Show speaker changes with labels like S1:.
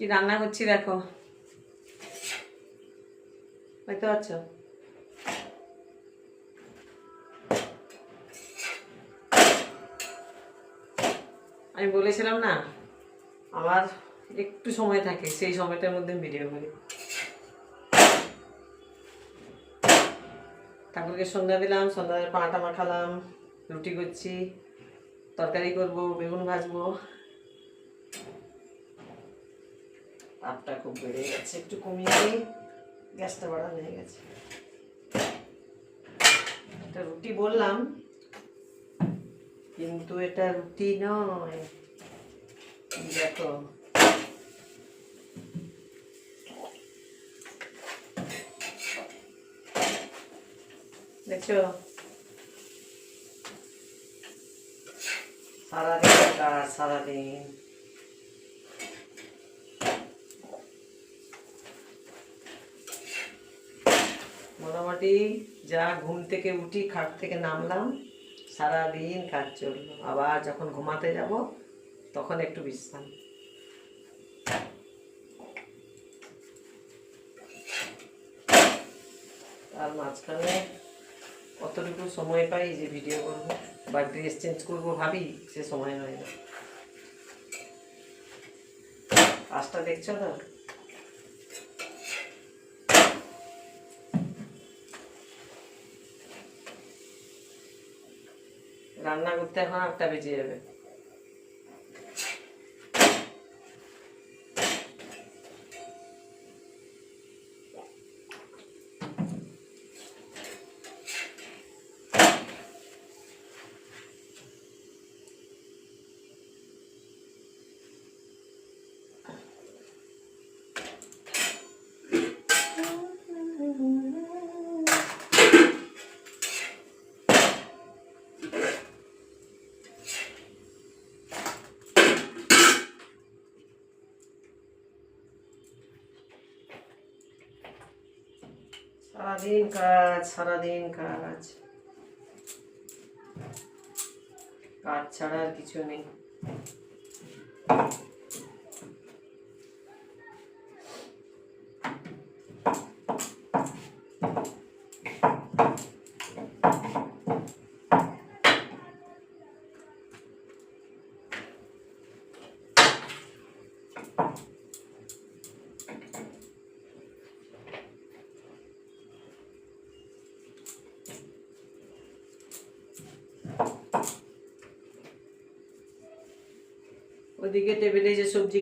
S1: কি রান্না করছি দেখো, বুঝতে পারছো? আমি বলেছিলাম না আমার একটু সময় থাকে, সেই সময়টার মধ্যে ভিডিও করি। ঠাকুরকে সন্ধ্যা দিলাম, সন্ধ্যায় পাঁটা মাখালাম, রুটি করছি, তরকারি করব, বেগুন ভাজবো। তাপটা খুব বেড়ে গেছে, একটু কমিয়ে দিই, গ্যাসটা বাড়ানো হয়ে গেছে। একটা রুটি বললাম, কিন্তু এটা রুটি নয়। দেখো দেখছো, সারাদিন কাজ, সারাদিন মোটামুটি যা ঘুম থেকে উঠি, খাট থেকে নামলাম, সারাদিন কাজ চললো। আবার যখন ঘুমাতে যাব তখন একটু বিশ্রাম। আর মাঝখানে কতটুকু সময় পাই যে ভিডিও করব বা ড্রেস চেঞ্জ করব ভাবি, সে সময় হয় না। কাজটা দেখছো না? রান্না করতে এখন 8টা বেজে যাবে। সারাদিন কাজ, সারাদিন কাজ, কাজ ছাড়া আর কিছু নেই। ওদিকে টেবিলে যে সবজি